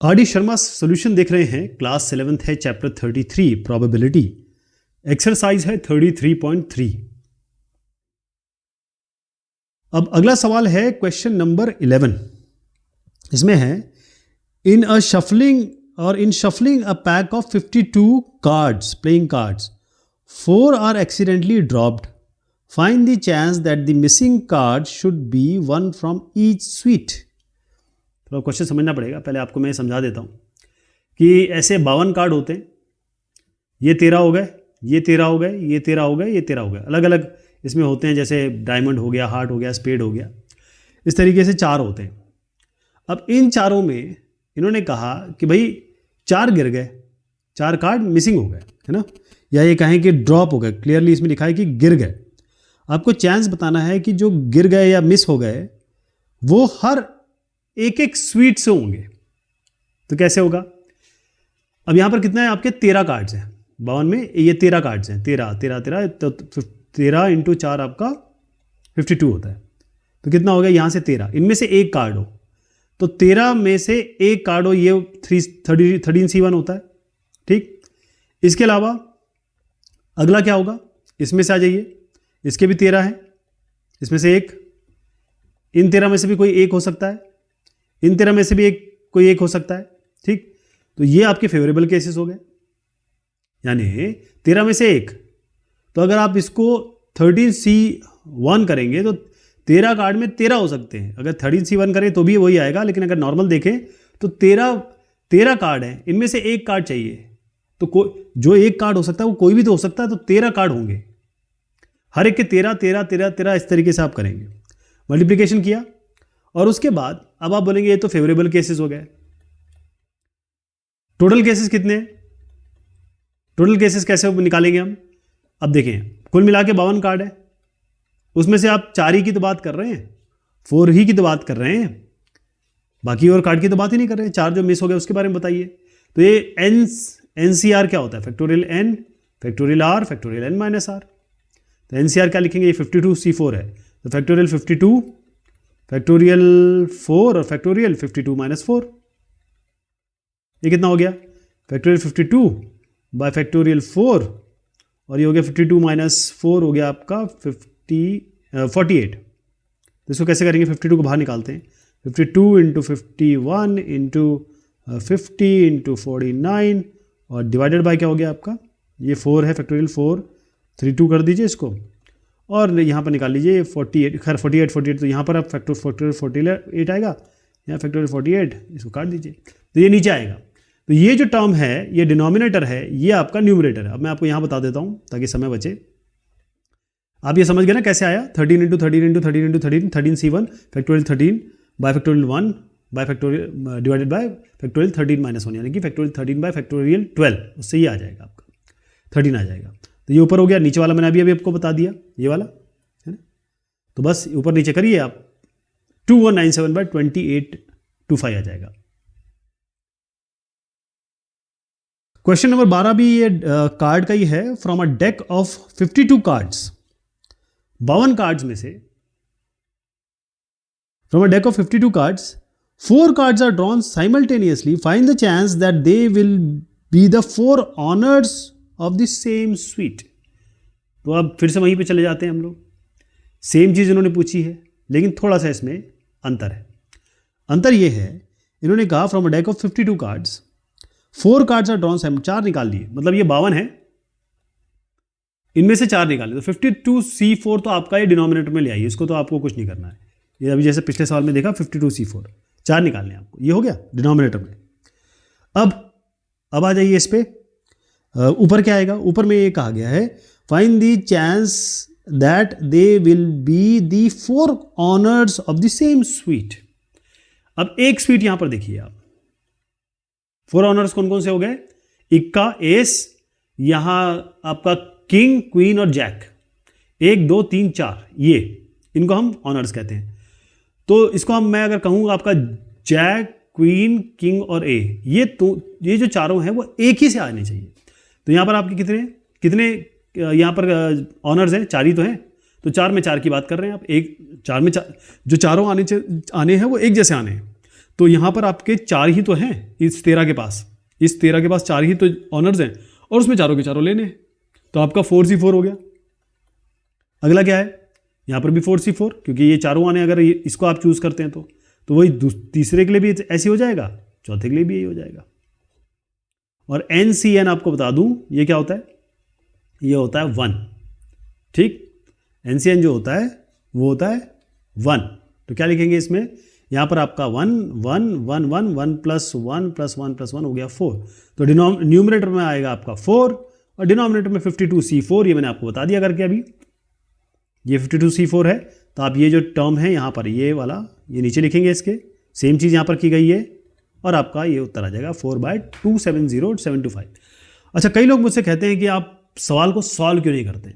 R D Sharma solution देख रहे हैं। क्लास 11th है, चैप्टर 33 प्रोबेबिलिटी, एक्सरसाइज है 33.3। अब अगला सवाल है क्वेश्चन नंबर 11। इसमें है in shuffling a pack of 52 cards, playing cards, 4 are accidentally dropped. Find the chance that the missing card should be one from each suit. तो question समझना पड़ेगा, पहले आपको मैं समझा देता हूँ कि ऐसे 52 कार्ड होते हैं। ये 13 हो गए, ये 13 हो गए, ये 13 हो गए, ये 13 हो गए, अलग अलग इसमें होते हैं। जैसे डायमंड हो गया, हार्ट हो गया, स्पेड हो गया, इस तरीके से 4 होते हैं। अब इन चारों में इन्होंने कहा कि भाई 4 गिर गए, 4 कार्ड मिसिंग हो गए, है ना, या ये कहें कि ड्रॉप हो गए। क्लियरली इसमें लिखा है कि गिर गए। आपको चांस बताना है कि जो गिर गए या मिस हो गए वो हर एक एक स्वीट से होंगे। तो कैसे होगा? अब यहां पर कितना है आपके 13 कार्ड्स हैं 52 में, ये 13 कार्ड्स हैं, 13 13 13, तो 13 इंटू 4 आपका 52 होता है। तो कितना हो गया यहां से 13, इनमें से एक कार्ड हो तो 13 में से एक कार्ड हो, ये 13C1 होता है। ठीक, इसके अलावा अगला क्या होगा, इसमें से आ जाइए, इसके भी 13 है, इसमें से एक, इन 13 में से भी कोई एक हो सकता है, इन 13 में से भी कोई एक हो सकता है। ठीक, तो ये आपके फेवरेबल केसेस हो गए, यानी 13 में से एक। तो अगर आप इसको 13C1 करेंगे तो 13 कार्ड में 13 हो सकते हैं। अगर 13C1 करें तो भी वही आएगा, लेकिन अगर नॉर्मल देखें तो 13 कार्ड हैं, इनमें से एक कार्ड चाहिए। तो जो एक कार्ड हो सकता है वो कोई भी तो हो सकता है, तो 13 कार्ड होंगे, हर एक के 13 13 13 13, इस तरीके से आप करेंगे। मल्टीप्लिकेशन किया और उसके बाद अब आप बोलेंगे ये तो फेवरेबल केसेस हो गए। टोटल केसेस कितने हैं? टोटल केसेस कैसे निकालेंगे हम? अब देखें, कुल मिला के 52 कार्ड है, उसमें से आप 4 ही की तो बात कर रहे हैं, 4 ही की तो बात कर रहे हैं, बाकी और कार्ड की तो बात ही नहीं कर रहे हैं। 4 जो मिस हो गए उसके बारे में बताइए। तो ये एनसीआर क्या होता है? Factorial N, factorial R, factorial N minus R. तो एनसीआर क्या लिखेंगे? ये 52C4 है, तो फैक्टोरियल 52, फैक्टोरियल 4 और फैक्टोरियल 52 माइनस 4। ये कितना हो गया? फैक्टोरियल 52 बाय फैक्टोरियल 4, और ये हो गया 52 माइनस 4 हो गया आपका 48। तो इसको कैसे करेंगे? 52 को बाहर निकालते हैं, 52 इंटू 51 इंटू 50 इंटू 49 और डिवाइडेड बाय क्या हो गया आपका? ये 4 है, फैक्टोरियल 4, 32 कर दीजिए इसको, और यहाँ पर निकाल लीजिए 48। खैर 48 तो यहाँ पर आप फैक्टोरियल 48 आएगा, यहाँ फैक्टोरियल 48, इसको काट दीजिए तो ये नीचे आएगा। तो ये जो टर्म है, ये डिनोमिनेटर है, ये आपका न्यूमरेटर है। अब मैं आपको यहाँ बता देता हूँ ताकि समय बचे। आप ये समझ गए ना कैसे आया? 13 into 13 into 13 into 13, 13C1 factorial 13 bye factorial 1 bye factorial divided by factorial 13 minus 1, यानी कि फैक्टोरियल 13 बाय फैक्टोरियल 12, उससे ये आ जाएगा आपका 13 आ जाएगा। तो ये ऊपर हो गया, नीचे वाला मैंने अभी आपको बता दिया, ये वाला है ना। तो बस ऊपर नीचे करिए आप, 2197 बाय 2825 आ जाएगा। क्वेश्चन नंबर 12 भी ये कार्ड का ही है। From a deck of 52 cards, 52 cards में से, from a deck of 52 cards 4 cards are drawn simultaneously. Find the chance that they will be the 4 honours of the same suit. तो अब फिर से वहीं पे चले जाते हैं हम लोग। सेम चीज इन्होंने पूछी है, लेकिन थोड़ा सा इसमें अंतर है। अंतर ये है, इन्होंने कहा from a deck of 52 cards 4 cards are drawn simultaneously, 4 निकाल लिए, मतलब ये 52 है, इनमें से 4 निकाले। तो 52C4 तो आपका ये डिनोमिनेटर में ले आइए, इसको तो आपको कुछ नहीं करना है। ये अभी जैसे पिछले सवाल में देखा 52C4, 4 निकालने हैं आपको, ये हो गया डिनोमिनेटर में। अब आ जाइए इस पे, ऊपर क्या आएगा? ऊपर में ये कहा गया है find the chance that they will be the 4 honours of the same sweet. अब एक स्वीट यहां पर देखिए आप, 4 ऑनर्स कौन कौन से हो गए? इक्का, एस, यहां आपका किंग, क्वीन और जैक, 1 2 3 4, ये इनको हम ऑनर्स कहते हैं। तो इसको हम, मैं अगर कहूँ आपका जैक, क्वीन, किंग और ए, ये जो चारों हैं वो एक ही से आने चाहिए। तो यहाँ पर आपके कितने यहाँ पर ऑनर्स हैं? 4 ही तो हैं, तो 4 में 4 की बात कर रहे हैं आप। 4 में 4 जो चारों आने हैं वो एक जैसे आने हैं। तो यहां पर आपके 4 ही तो हैं इस 13 के पास, इस 13 के पास 4 ही तो ऑनर्स हैं और उसमें चारों के चारों लेने हैं, तो आपका 4C4 हो गया। अगला क्या है, यहां पर भी 4C4, क्योंकि ये चारों आने, अगर इसको आप चूज करते हैं तो वही तीसरे के लिए भी ऐसे हो जाएगा, चौथे के लिए भी यही हो जाएगा। और NCN आपको बता दूं ये क्या होता है, ये होता है 1, ठीक। NCN जो होता है वो होता है 1, तो क्या लिखेंगे इसमें, यहां पर आपका 1 1 1 1 1 प्लस 1 प्लस 1 प्लस 1 हो गया 4, तो न्यूमरेटर में आएगा आपका 4 और डिनोमिनेटर में 52C4, ये मैंने आपको बता दिया करके अभी, ये 52C4 है। तो आप ये जो टर्म है यहाँ पर, ये वाला ये नीचे लिखेंगे, इसके सेम चीज़ यहाँ पर की गई है और आपका ये उत्तर आ जाएगा 4/270725। अच्छा, कई लोग मुझसे कहते हैं कि आप सवाल को सॉल्व क्यों नहीं करते।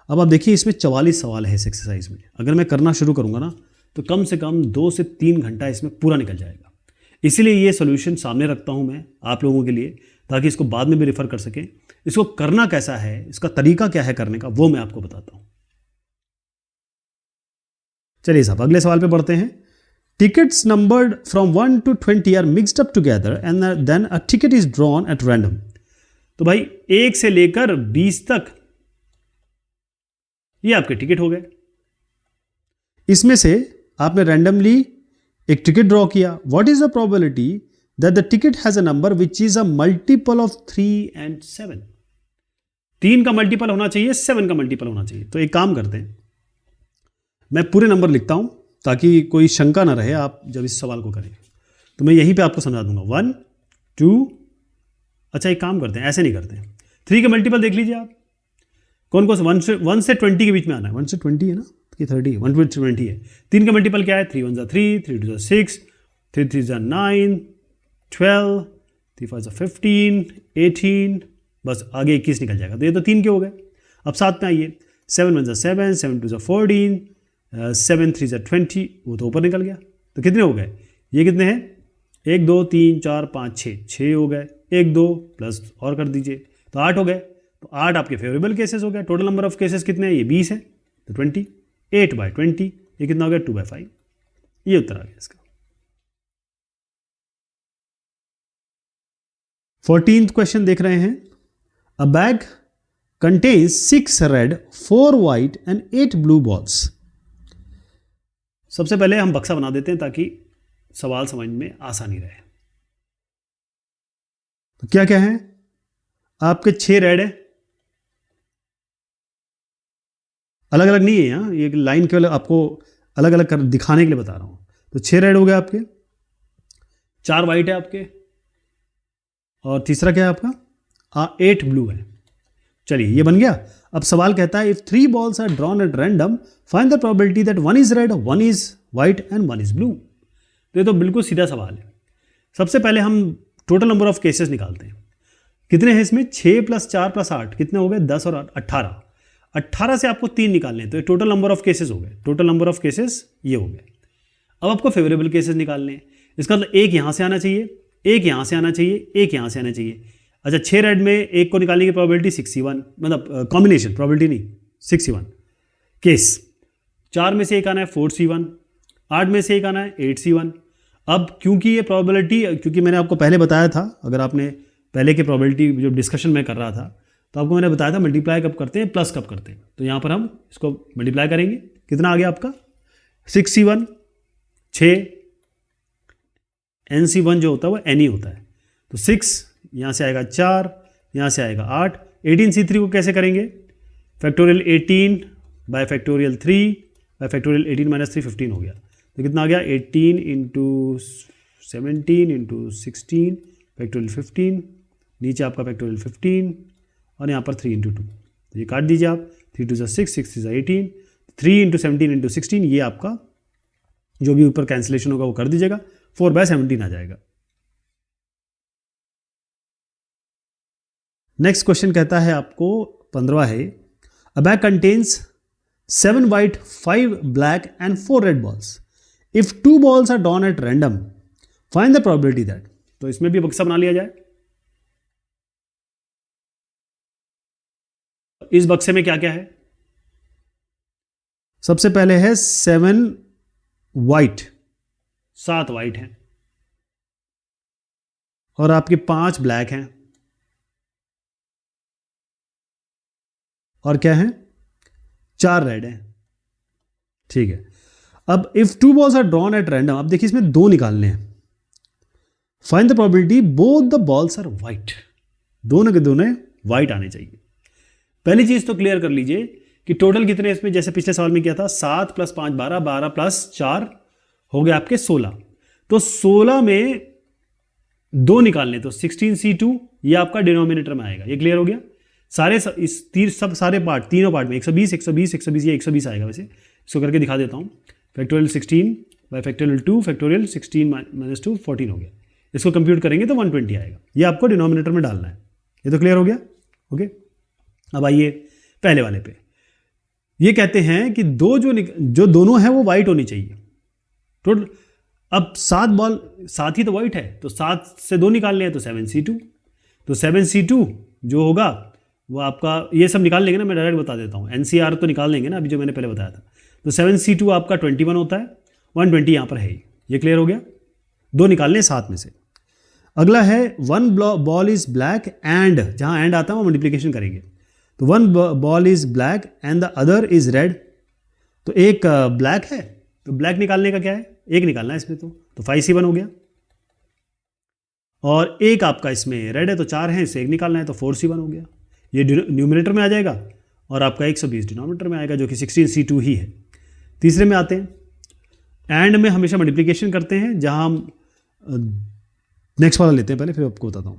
अब आप देखिए, इसमें 44 सवाल है इस एक्सरसाइज में, अगर मैं करना शुरू करूँगा ना तो कम से कम 2 से 3 घंटा इसमें पूरा निकल जाएगा। इसीलिए ये सोल्यूशन सामने रखता हूँ मैं आप लोगों के लिए, ताकि इसको बाद में भी रेफर कर सकें। इसको करना कैसा है, इसका तरीका क्या है करने का, वो मैं आपको बताता हूँ। चलिए साहब, अगले सवाल पे बढ़ते हैं। Tickets numbered from 1 to 20 are mixed up together and then a ticket is drawn at random. तो भाई 1 से लेकर 20 तक ये आपके टिकट हो गए। इसमें से आपने रैंडमली एक टिकट ड्रॉ किया। What is the probability that the ticket has a number which is a multiple of 3 and 7। 3 का मल्टीपल होना चाहिए, 7 का मल्टीपल होना चाहिए। तो एक काम करते हैं, मैं पूरे नंबर लिखता हूं ताकि कोई शंका ना रहे आप जब इस सवाल को करें। तो मैं यहीं पे आपको समझा दूंगा 1 2। अच्छा, एक काम करते हैं, ऐसे नहीं करते हैं, 3 के मल्टीपल देख लीजिए आप, कौन कौन से 1 से 20 के बीच में आना है। 1 से 20 है ना कि 30, 1 to 20 है। 3 का मल्टीपल क्या है, 3 1 3, 3 2 6, 3 3 9, 12, 3 5 15, 18, बस आगे 21 निकल जाएगा। तो ये तो 3 के हो गए। अब साथ में आइए, 7 1 7, 7 2 14, 7 3 20, वो तो ऊपर निकल गया। तो कितने हो गए, ये कितने हैं, 1 2 3 4 5 6, 6 हो गए। 1 2 प्लस और कर दीजिए तो 8 हो गए। तो 8 आपके फेवरेबल केसेस हो गए। टोटल नंबर ऑफ केसेस कितने हैं, ये 20 है, तो 20, 8/20, ये कितना हो गया, 2/5। ये उत्तर आ गया इसका। 14th क्वेश्चन देख रहे हैं। अ bag contains 6 red 4 white and 8 blue balls. सबसे पहले हम बक्सा बना देते हैं ताकि सवाल समझ में आसानी रहे। तो क्या क्या है, आपके 6 रेड है, अलग अलग नहीं है यहाँ, ये लाइन केवल आपको अलग अलग कर दिखाने के लिए बता रहा हूं। तो 6 रेड हो गए आपके, 4 वाइट है आपके, और तीसरा क्या है आपका, 8 ब्लू है। चलिए ये बन गया। अब सवाल कहता है, if 3 balls are drawn at random find the probability that 1 is red 1 is white and 1 is blue. तो ये तो बिल्कुल सीधा सवाल है। सबसे पहले हम टोटल नंबर ऑफ केसेस निकालते हैं। कितने हैं इसमें, 6 + 4 + 8 कितने हो गए, 10 और 8 18। 18 से आपको 3 निकालने हैं, तो ये टोटल नंबर ऑफ केसेस हो गए। टोटल नंबर ऑफ केसेस ये हो गए। अब आपको फेवरेबल केसेस निकालने हैं। इसका मतलब एक यहां से आना चाहिए, एक यहां से आना चाहिए, एक यहां से आना चाहिए। अच्छा, 6 रेड में एक को निकालने की प्रोबेबिलिटी 61, मतलब कॉम्बिनेशन प्रोबेबिलिटी नहीं, 61 केस। 4 में से एक आना है 4C1, 8 में से एक आना है 8C1। अब क्योंकि ये प्रोबेबिलिटी, क्योंकि मैंने आपको पहले बताया था, अगर आपने पहले की प्रोबेबिलिटी जो डिस्कशन में कर रहा था तो आपको मैंने बताया था मल्टीप्लाई कब करते हैं, प्लस कब करते हैं। तो यहाँ पर हम इसको मल्टीप्लाई करेंगे। कितना आ गया आपका, 6C1 6, NC1 जो होता है वो NE होता है, तो 6 यहाँ से आएगा 4, यहाँ से आएगा 8। 18C3 को कैसे करेंगे, factorial 18 bye factorial 3 bye factorial 18 - 3 15 हो गया। तो कितना आ गया, 18 × 17 × 16 फैक्टोरियल 15, नीचे आपका फैक्टोरियल 15 और यहाँ पर 3 × 2। तो ये काट दीजिए आप, 3 2 6, 6 3 18, 3 × 17 × 16, ये आपका जो भी ऊपर कैंसिलेशन होगा वो कर दीजिएगा, 4/17 आ जाएगा। नेक्स्ट क्वेश्चन कहता है आपको 15वां है, अ bag contains 7 white 5 black and 4 red balls. If 2 balls are drawn at random, find the probability that। तो इसमें भी बक्सा बना लिया जाए। इस बक्से में क्या क्या है, सबसे पहले है 7 white, 7 white है, और आपके 5 ब्लैक हैं और क्या है, 4 रेड हैं। ठीक है, अब if 2 balls are drawn at random, अब देखिए इसमें 2 निकालने हैं। Find the probability both the balls are white, दोनों के दोनों वाइट आने चाहिए। पहली चीज तो क्लियर कर लीजिए कि टोटल कितने इसमें, जैसे पिछले सवाल में किया था 7 + 5 12, 12 + 4 हो गए आपके 16। तो 16 में 2 निकालने, तो 16C2 ये आपका डिनोमिनेटर में आएगा। ये क्लियर हो गया। सारे सब सारे पार्ट, तीनों पार्ट में 120 120 120 ये 120 आएगा। वैसे इसको करके दिखा देता हूँ। फैक्टोरियल 16 बाय फैक्टोरियल 2 फैक्टोरियल 16 - 2 14 हो गया। इसको कंप्यूट करेंगे तो 120 आएगा। ये आपको डिनोमिनेटर में डालना है। ये तो क्लियर हो गया। ओके, अब आइए पहले वाले पे। ये कहते हैं कि जो दोनों हैं वो वाइट होनी चाहिए। टोटल अब 7 बॉल, 7 ही तो वाइट है, तो 7 से 2 निकालने हैं तो 7C2। तो 7C2 जो होगा वो आपका, ये सब निकाल लेंगे ना, मैं डायरेक्ट बता देता हूँ। NCR तो निकाल लेंगे ना, अभी जो मैंने पहले बताया था। तो 7C2 आपका 21 होता है, 120 यहाँ पर है ही। ये क्लियर हो गया। 2 निकालने हैं 7 में से। अगला है 1 बॉल इज ब्लैक एंड, जहाँ एंड आता है वो मल्टीप्लीकेशन करेंगे। तो 1 ball is black and the other is red. तो एक ब्लैक है, तो ब्लैक निकालने का क्या है, एक निकालना है इसमें। तो 5C1 हो गया। और एक आपका इसमें रेड है, तो 4 है, इससे एक निकालना है, तो 4C1 हो गया। ये न्यूमिनेटर में आ जाएगा और आपका 120 डिनोमिनेटर में आएगा, जो कि 16C2 ही है। तीसरे में आते हैं। एंड में हमेशा मल्टीप्लीकेशन करते हैं, जहां हम नेक्स्ट वाला लेते हैं पहले, फिर आपको बताता हूं।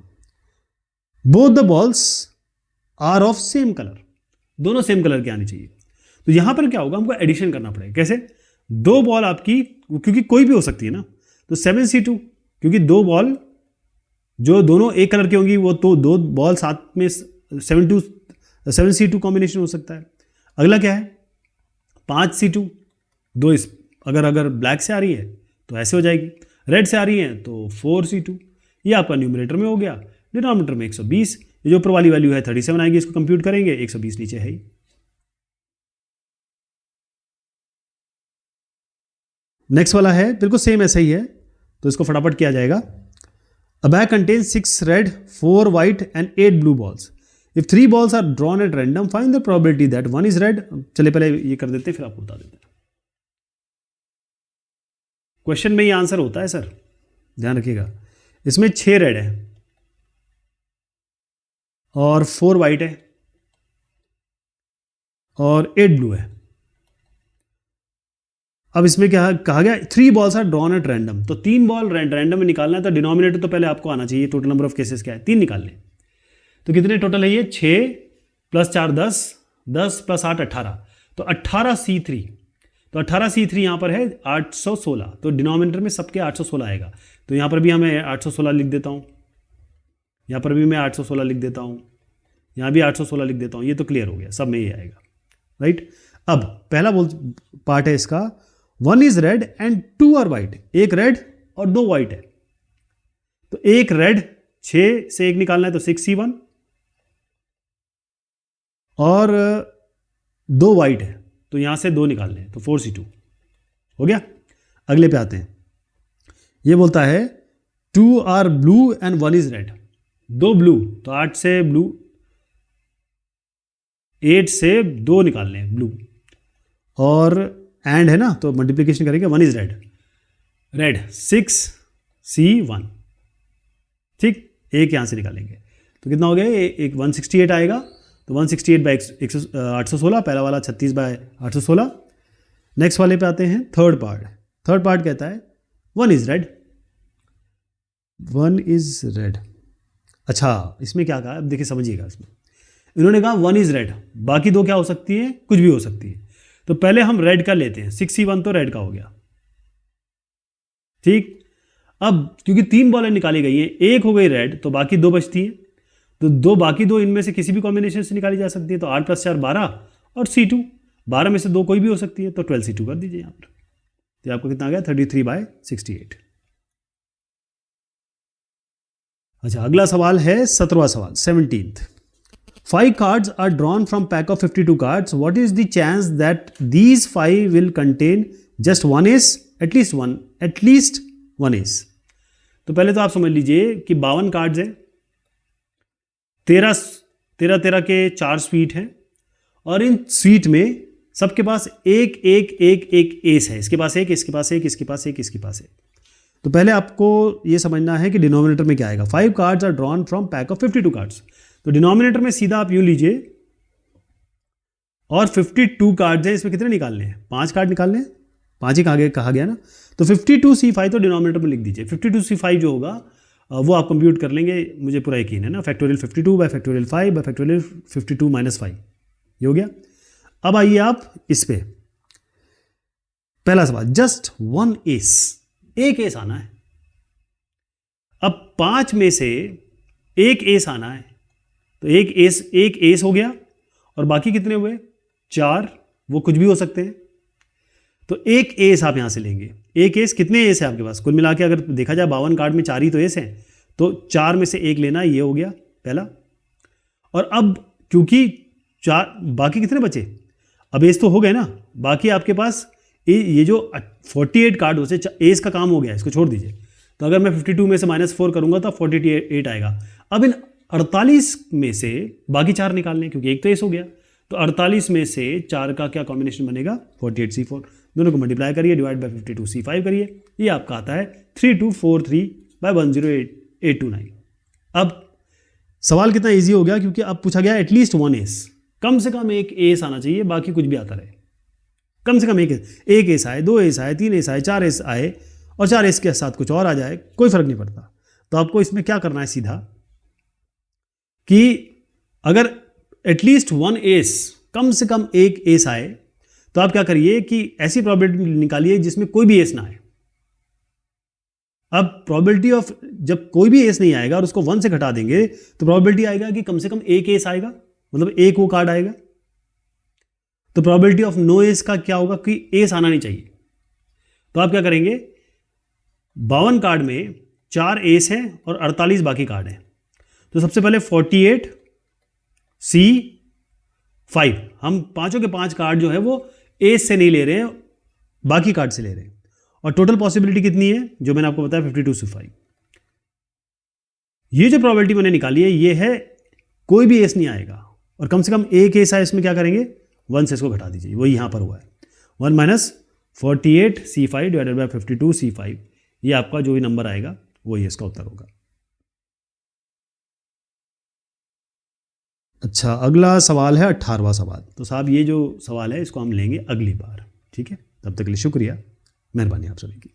Both the balls are of same colour, दोनों सेम कलर के आनी चाहिए। तो यहां पर क्या होगा, हमको एडिशन करना पड़ेगा। कैसे, 2 बॉल आपकी, क्योंकि कोई भी हो सकती है ना, तो 7C2, क्योंकि 2 बॉल जो दोनों एक कलर की होंगी, वो तो 2 बॉल साथ में 7C2 कॉम्बिनेशन हो सकता है। अगला क्या है, 5C2, 2 अगर ब्लैक से आ रही है तो ऐसे हो जाएगी, रेड से आ रही है तो 4C2। ये आपका न्यूमिनेटर में हो गया, डिनोमिनेटर में 120। ये जो ऊपर वाली वैल्यू है 37 आएगी, इसको कंप्यूट करेंगे, 120 नीचे है ही। नेक्स्ट वाला है बिल्कुल सेम ऐसा ही है, तो इसको फटाफट किया जाएगा। A bag contains 6 red 4 white and 8 blue balls. If 3 balls are drawn at random find the probability that 1 is red. चले पहले ये कर देते हैं, फिर आपको बता देते हैं। क्वेश्चन में ये आंसर होता है सर, ध्यान रखिएगा। इसमें 6 रेड है और 4 वाइट है और 8 ब्लू है। अब इसमें क्या कहा गया, 3 balls are drawn at random. तो 3 बॉल रैंडम में निकालना है, तो डिनोमिनेटर तो पहले आपको आना चाहिए। टोटल नंबर ऑफ केसेस क्या है, 3 निकालने। तो कितने टोटल है ये, 6 + 4 10, 10 + 8 18। तो 18C3, तो 18C3 यहाँ पर है 816। तो डिनोमिनेटर में सबके 816 आएगा। तो यहाँ पर भी हमें 816 लिख देता हूँ, यहाँ पर भी मैं 816 लिख देता हूँ, यहाँ भी 816 लिख देता हूँ। ये तो क्लियर हो गया, सब में ये आएगा, राइट। अब पहला पार्ट है इसका, 1 is red and 2 are white. एक रेड और 2 वाइट है। तो एक रेड, 6 से 1 निकालना है, तो 6C1, और 2 वाइट है, तो यहां से 2 निकालने हैं, तो 4C2 हो गया। अगले पे आते हैं। ये बोलता है 2 are blue and 1 is red. 2 blue, तो 8 से ब्लू, 8 से 2 निकालने हैं ब्लू, और एंड है ना, तो मल्टीप्लीकेशन करेंगे, 1 इज रेड, रेड 6C1। ठीक, एक यहां से निकालेंगे, तो कितना हो गया, एक 168 आएगा। तो 168 बाई 816, पहला वाला 36 बाय 816। नेक्स्ट वाले पे आते हैं, थर्ड पार्ट कहता है 1 इज रेड, 1 इज रेड। अच्छा, इसमें क्या कहा, अब देखिए समझिएगा। इसमें इन्होंने कहा 1 इज रेड, बाकी 2 क्या हो सकती है, कुछ भी हो सकती है। तो पहले हम रेड का लेते हैं, 6C1 तो रेड का हो गया। ठीक, अब क्योंकि 3 बॉलें निकाली गई हैं, एक हो गई रेड, तो बाकी 2 बचती हैं। तो बाकी 2 इनमें से किसी भी कॉम्बिनेशन से निकाली जा सकती है। तो 8 + 4 12 और C2, 12 में से 2 कोई भी हो सकती है, तो 12C2 कर दीजिए यहाँ पर। तो आपको कितना आ गया, 33/68। अच्छा, अगला सवाल है 17वां सवाल, 17th। 5 cards are drawn from pack of 52 cards. What is the chance that these 5 will contain just one ace? At least one ace. तो पहले तो आप समझ लीजिए कि 52 कार्ड्स हैं, 13 के 4 स्वीट हैं, और इन स्वीट में सबके पास एक एक एक एक एस है। इसके पास एक, इसके पास एक, इसके पास एक, इसके पास एक। तो पहले आपको ये समझना है कि डिनोमिनेटर में क्या आएगा। 5 cards are drawn from pack of 52 cards. तो डिनोमिनेटर में सीधा आप यूं लीजिए, और 52 कार्ड्स हैं, इसमें कितने निकालने हैं? 5 कार्ड निकालने हैं, 5 ही कहा गया ना। तो 52C5 तो डिनोमिनेटर में लिख दीजिए। 52C5 जो होगा वो आप कंप्यूट कर लेंगे, मुझे पूरा यकीन है ना। Factorial 52 bye factorial 5 bye factorial 52 minus 5, ये हो गया। अब आइए आप इस पे, पहला सवाल, जस्ट 1 एस, एक एस आना है। अब 5 में से एक एस आना है, तो एक एस हो गया, और बाकी कितने हुए? 4, वो कुछ भी हो सकते हैं। तो एक एस आप यहां से लेंगे। एक एस, कितने एस है आपके पास? कुल मिला के अगर देखा जाए 52 कार्ड में 4 ही तो एस हैं, तो 4 में से एक लेना, ये हो गया पहला। और अब क्योंकि 4, बाकी कितने बचे? अब एस तो हो गए ना, बाकी आपके पास ये जो 48 कार्ड हो से एस का काम हो गया, इसको छोड़ दीजिए। तो अगर मैं 52 में से -4 करूंगा तो 48 आएगा। अब इन 48 में से बाकी 4 निकालने, क्योंकि एक तो एस हो गया। तो 48 में से 4 का क्या कॉम्बिनेशन बनेगा? 48C4। दोनों को मल्टीप्लाई करिए, डिवाइड बाय 52C5 करिए, ये आपका आता है 3243 बाय 108829। अब सवाल कितना इजी हो गया, क्योंकि अब पूछा गया एटलीस्ट 1 एस, कम से कम एक एस आना चाहिए, बाकी कुछ भी आता रहे। कम से कम एक एस आए, 2 एस आए, 3 एस आए, 4 एस आए, और 4 एस के साथ कुछ और आ जाए, कोई फर्क नहीं पड़ता। तो आपको इसमें क्या करना है सीधा, कि अगर एटलीस्ट 1 एस, कम से कम एक एस आए, तो आप क्या करिए कि ऐसी प्रोबेबिलिटी निकालिए जिसमें कोई भी एस ना आए। अब प्रोबेबिलिटी ऑफ, जब कोई भी एस नहीं आएगा और उसको 1 से घटा देंगे, तो प्रोबेबिलिटी आएगा कि कम से कम एक एस आएगा, मतलब एक वो कार्ड आएगा। तो प्रोबेबिलिटी ऑफ नो एस का क्या होगा, कि एस आना नहीं चाहिए। तो आप क्या करेंगे, 52 कार्ड में 4 एस है और 48 बाकी कार्ड हैं। तो सबसे पहले 48C5, हम पांचों के 5 कार्ड जो है वो एस से नहीं ले रहे हैं, बाकी कार्ड से ले रहे हैं। और टोटल पॉसिबिलिटी कितनी है, जो मैंने आपको बताया 52C5। ये जो प्रोबेबिलिटी मैंने निकाली है, ये है कोई भी एस नहीं आएगा, और कम से कम एक एस है। इसमें क्या करेंगे, 1 से इसको घटा दीजिए, वही यहां पर हुआ है। 1 - 48C5 डिवाइडेड बाय 52C5, ये आपका जो भी नंबर आएगा वही इसका उत्तर होगा। अच्छा, अगला सवाल है 18वां सवाल। तो साहब ये जो सवाल है इसको हम लेंगे अगली बार, ठीक है? तब तक के लिए शुक्रिया, मेहरबानी आप सभी की।